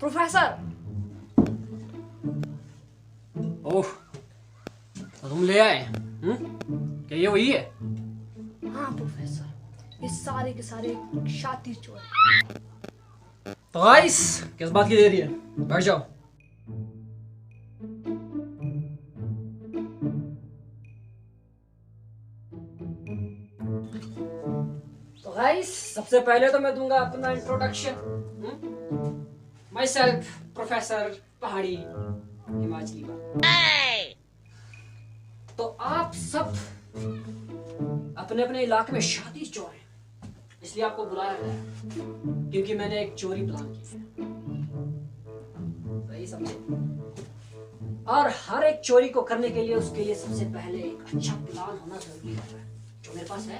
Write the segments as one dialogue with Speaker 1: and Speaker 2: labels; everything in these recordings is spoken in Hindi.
Speaker 1: प्रोफेसर।
Speaker 2: ओह, तो तुम ले आए? क्या ये वही है?
Speaker 1: हाँ प्रोफेसर, ये सारे के सारे शातिर चोर हैं।
Speaker 2: तो गाइस, किस बात की देरी है? बैठ जाओ। तो गाइस, सबसे पहले तो मैं दूंगा अपना इंट्रोडक्शन। माई सेल्फ प्रोफेसर पहाड़ी हिमाचली बा। तो आप सब अपने अपने इलाके में शादी चोर हैं, इसलिए आपको बुलाया गया है, क्योंकि मैंने एक चोरी प्लान की है। सही समझे? और हर एक चोरी को करने के लिए उसके लिए सबसे पहले एक अच्छा प्लान होना जरूरी है, जो मेरे पास है।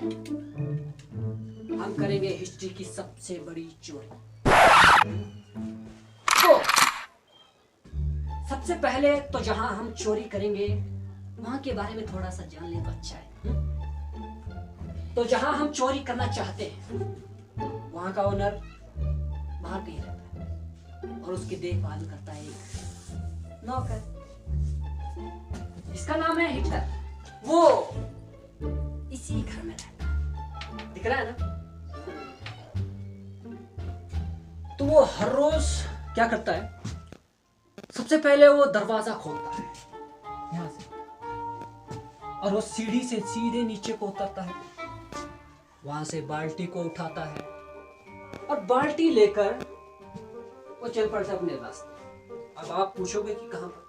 Speaker 2: हम करेंगे हिस्ट्री की सबसे बड़ी चोरी। तो सबसे पहले तो जहां हम चोरी करेंगे वहां के बारे में थोड़ा सा जान ले तो अच्छा है। तो जहां हम चोरी करना चाहते हैं वहां का ओनर बाहर कहीं रहता है और उसकी देखभाल करता है एक नौकर, इसका नाम है हिटलर। वो इसी घर में रहता है, दिख रहा है ना? तो वो हर रोज क्या करता है? सबसे पहले वो दरवाजा खोलता है यहां से, और वो सीढ़ी से सीधे नीचे को उतरता है, वहां से बाल्टी को उठाता है और बाल्टी लेकर वो चल पड़ता है अपने रास्ते। अब आप पूछोगे कि कहां पर?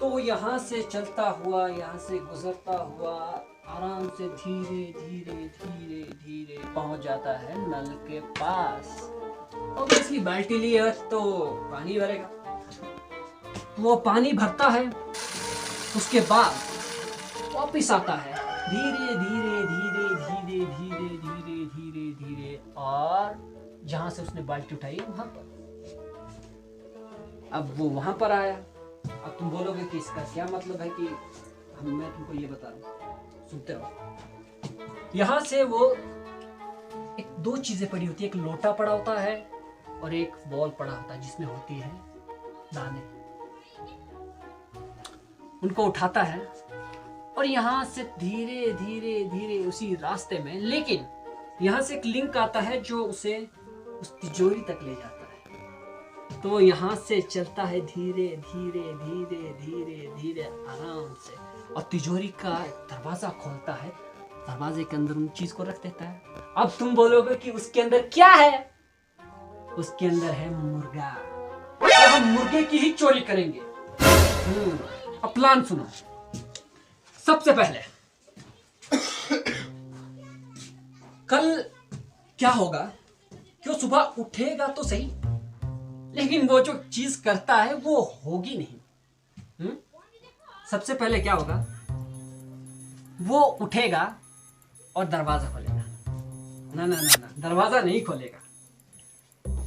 Speaker 2: तो यहां से चलता हुआ, यहां से गुजरता हुआ आराम से धीरे धीरे धीरे धीरे पहुंच जाता है नल के पास। ऑब्वियसली बाल्टी ली है तो पानी भरेगा। वो पानी भरता है, उसके बाद वापिस आता है धीरे धीरे धीरे धीरे धीरे धीरे धीरे धीरे, और जहां से उसने बाल्टी उठाई वहां पर। अब वो वहां पर आया। अब तुम बोलोगे कि इसका क्या मतलब है कि मैं तुमको ये बता रहा हूं, सुनते रहो। यहां से वो एक दो चीजें पड़ी होती है, एक लोटा पड़ा होता है और एक बॉल पड़ा होता है जिसमें होती है दाने। उनको उठाता है और यहां से धीरे धीरे धीरे उसी रास्ते में, लेकिन यहां से एक लिंक आता है जो उसे उस तिजोरी तक ले जाता है। तो यहां से चलता है धीरे धीरे धीरे धीरे धीरे आराम से, और तिजोरी का दरवाजा खोलता है, दरवाजे के अंदर उन चीज को रख देता है। अब तुम बोलोगे कि उसके अंदर क्या है? उसके अंदर है मुर्गा, और हम मुर्गे की ही चोरी करेंगे। अब प्लान सुनो। सबसे पहले कल क्या होगा कि वो सुबह उठेगा तो सही, लेकिन वो जो चीज करता है वो होगी नहीं। सबसे पहले क्या होगा? वो उठेगा और दरवाजा खोलेगा। ना ना ना ना, दरवाजा नहीं खोलेगा।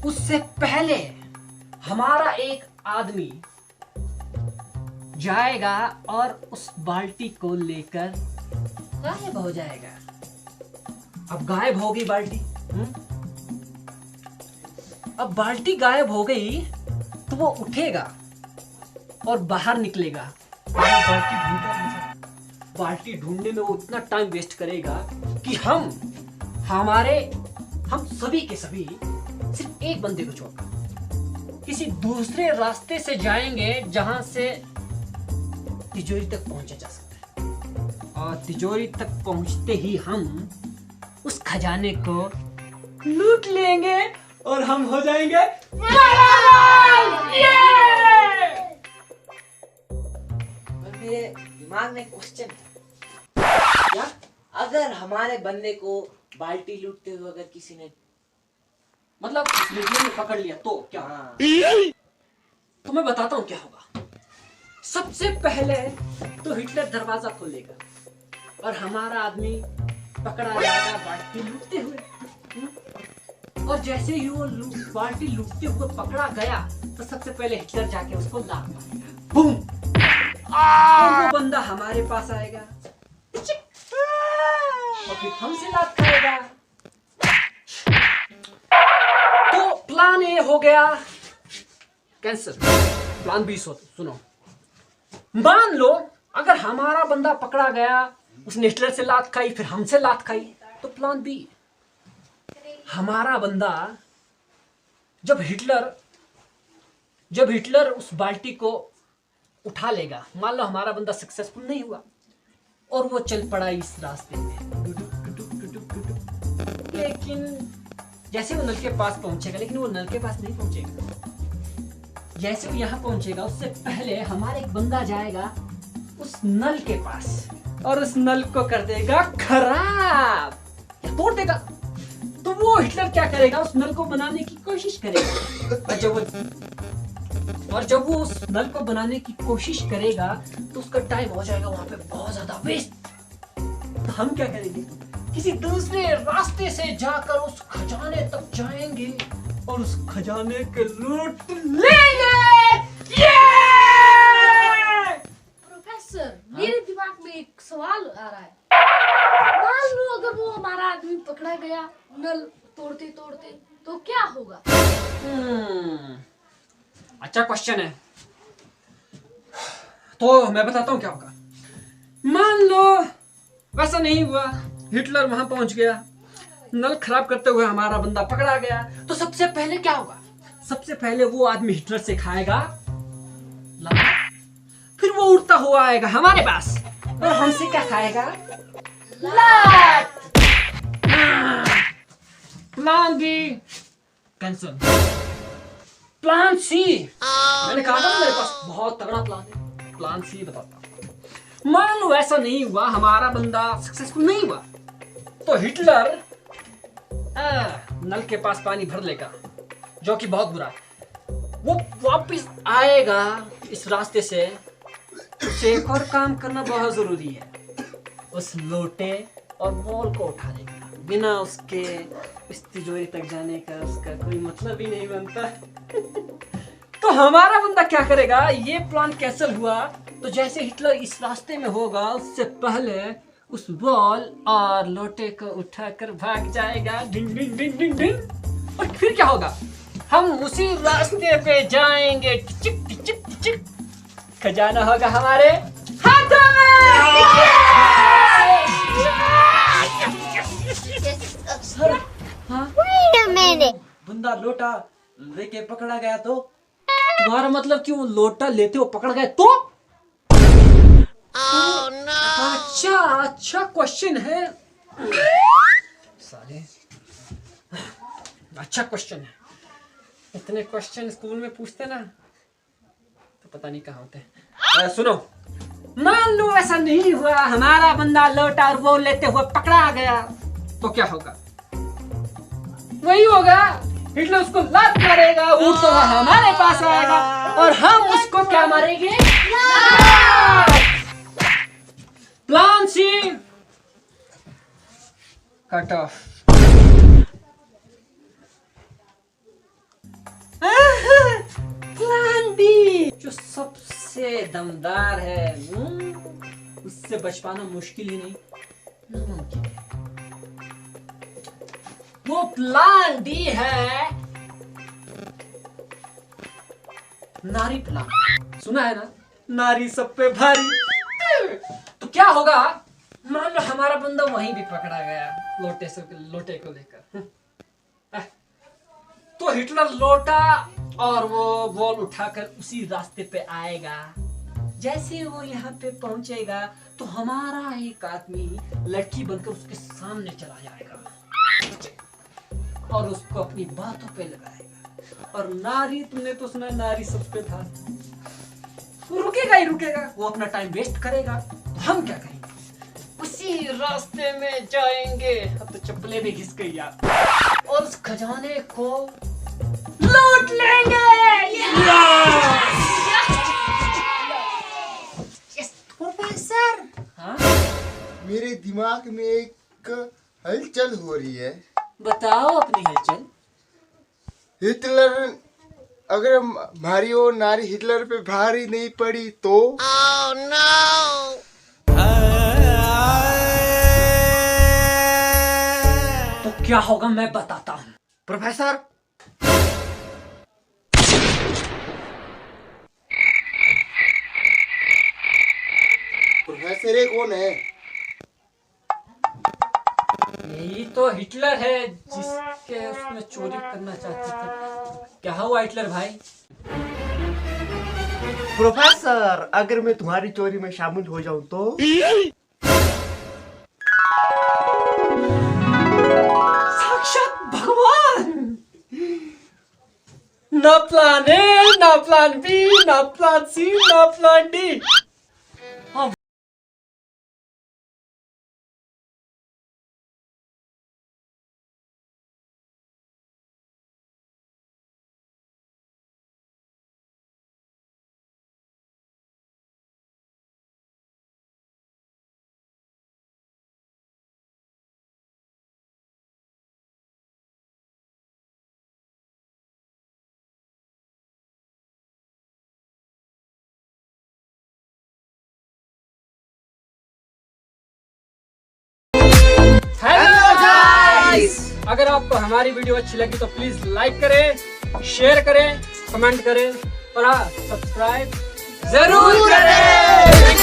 Speaker 2: उससे पहले हमारा एक आदमी जाएगा और उस बाल्टी को लेकर गायब हो जाएगा। अब गायब हो गई बाल्टी। अब बाल्टी गायब हो गई तो वो उठेगा और बाहर निकलेगा। बाल्टी ढूंढता रहेगा। बाल्टी ढूंढने में वो इतना टाइम वेस्ट करेगा कि हम सभी के सभी सिर्फ एक बंदे को छोड़कर किसी दूसरे रास्ते से जाएंगे जहां से तिजोरी तक पहुंचा जा सकता है। और तिजोरी तक पहुंचते ही हम उस खजाने को लूट लेंगे और हम हो जाएंगे
Speaker 3: मेरे दिमाग में क्वेश्चन है।
Speaker 2: क्या?
Speaker 3: अगर हमारे बंदे को बाल्टी लूटते हुए अगर किसी ने
Speaker 2: मतलब हिटलर ने पकड़ लिया तो क्या?
Speaker 3: हाँ,
Speaker 2: तो मैं बताता हूँ क्या होगा। सबसे पहले तो हिटलर दरवाजा खोलेगा और हमारा आदमी पकड़ा जाएगा बाल्टी लूटते हुए। और जैसे ही वो बाल्टी लूटते हुए पकड़ा गया तो सबसे पहले हिटलर जाके उसको लात मारेगा, बूम। और वो बंदा हमारे पास आएगा और फिर हमसे लात खाएगा। तो प्लान ए हो गया कैंसिल। प्लान बी सुनो। मान लो अगर हमारा बंदा पकड़ा गया, उसने हिटलर से लात खाई, फिर हमसे लात खाई, तो प्लान बी, हमारा बंदा जब हिटलर उस बाल्टी को उठा लेगा, मान लो हमारा बंदा सक्सेसफुल नहीं हुआ और वो चल पड़ा इस रास्ते में, लेकिन जैसे वो नल के पास पहुंचेगा, लेकिन वो नल के पास नहीं पहुंचेगा। जैसे वो यहाँ पहुंचेगा उससे पहले हमारा एक बंदा जाएगा उस नल के पास और उस नल को कर देगा खराब, तोड़ देगा। तो वो हिटलर क्या करेगा, उस नल को बनाने की कोशिश करेगा। और जब वो उस नल को बनाने की कोशिश करेगा तो उसका टाइम हो जाएगा वहां पे बहुत ज्यादा वेस्ट। तो हम क्या करेंगे, किसी दूसरे रास्ते से जाकर उस खजाने तक जाएंगे और उस खजाने के लूट लेंगे।
Speaker 1: प्रोफेसर, मेरे दिमाग में एक सवाल आ रहा है। मान लो अगर वो हमारा आदमी पकड़ा गया नल तोड़ते तोड़ते, तो क्या होगा?
Speaker 2: अच्छा क्वेश्चन है। तो मैं बताता हूँ क्या होगा। मान लो वैसा नहीं हुआ, हिटलर वहां पहुंच गया, नल खराब करते हुए हमारा बंदा पकड़ा गया, तो सबसे पहले क्या होगा? सबसे पहले वो आदमी हिटलर से खाएगा लात, फिर वो उड़ता हुआ आएगा हमारे पास और हमसे क्या खाएगा? लात। Plan B cancel. Plan C, मैंने कहा था ना मेरे पास बहुत तगड़ा प्लान है। प्लान सी बताता हूं। मान लो ऐसा नहीं हुआ, हमारा बंदा सक्सेसफुल नहीं हुआ, तो हिटलर नल के पास पानी भर लेगा, जो कि बहुत बुरा है। वो वापस आएगा इस रास्ते से। उसे एक और काम करना बहुत जरूरी है, उस लोटे और बॉल को उठा लेगा। बिना उसके इस तिजोरी तक जाने का उसका कोई मतलब ही नहीं बनता। तो हमारा बंदा क्या करेगा, ये प्लान कैंसिल हुआ तो जैसे हिटलर इस रास्ते में होगा उससे पहले उस बॉल और लोटे को उठाकर भाग जाएगा, डिंग डिंग डिंग डिंग डिंग। और फिर क्या होगा, हम उसी रास्ते पे जाएंगे, टिचिक टिचिक टिचिक, खजाना होगा हमारे हाथों में।
Speaker 3: बंदा लोटा लेके पकड़ा गया तो?
Speaker 2: तुम्हारा मतलब कि वो लोटा लेते हो पकड़ गए तो? अच्छा क्वेश्चन है साले, अच्छा क्वेश्चन है। इतने क्वेश्चन स्कूल में पूछते ना तो पता नहीं कहाँ होते हैं। सुनो, मान लो ऐसा नहीं हुआ, हमारा बंदा लोटा और बॉल लेते हुए पकड़ा गया, तो क्या होगा? वही होगा, हिटलर उसको लात मारेगा, उड़ता हुआ हमारे पास आएगा और हम उसको क्या मारेंगे? Plan C cut off. Plan B जो सबसे दमदार है, उससे बच पाना मुश्किल ही नहीं, नामुमकिन है। वो प्लान डी है नारी प्लान। सुना है ना, नारी सब पे भारी। तो क्या होगा, मान लो हमारा बंदा वहीं भी पकड़ा गया लोटे को लेकर, तो हिटलर लोटा और वो बॉल उठाकर उसी रास्ते पे आएगा। जैसे वो यहाँ पे पहुंचेगा तो हमारा एक आदमी लड़की बनकर उसके सामने चला जाएगा और उसको अपनी बातों पे लगाएगा। और नारी, तुमने तो सुना नारी सब पे था, वो रुकेगा ही रुकेगा, वो अपना टाइम वेस्ट करेगा। तो हम क्या करेंगे, उसी रास्ते में जाएंगे। अब तो चप्पलें भी घिस गई यार। और उस खजाने को लूट लेंगे।
Speaker 4: प्रोफेसर,
Speaker 2: हाँ?
Speaker 4: मेरे दिमाग में एक हलचल हो रही है।
Speaker 2: बताओ अपनी हलचल।
Speaker 4: हिटलर, अगर मारियो नारी हिटलर पे भारी नहीं पड़ी तो?
Speaker 2: तो क्या होगा मैं बताता हूँ।
Speaker 4: प्रोफेसर, प्रोफेसर ये कौन है?
Speaker 2: यही तो हिटलर है जिसके उसमें चोरी करना चाहते थे। क्या हुआ हिटलर भाई?
Speaker 4: प्रोफेसर, अगर मैं तुम्हारी चोरी में शामिल हो जाऊं तो?
Speaker 2: साक्षात भगवान। ना प्लान ए, ना प्लान बी, ना प्लान सी, ना प्लान डी। हेलो गाइस, अगर आपको हमारी वीडियो अच्छी लगी तो प्लीज लाइक करें, शेयर करें, कमेंट करें और हाँ, सब्सक्राइब जरूर करें।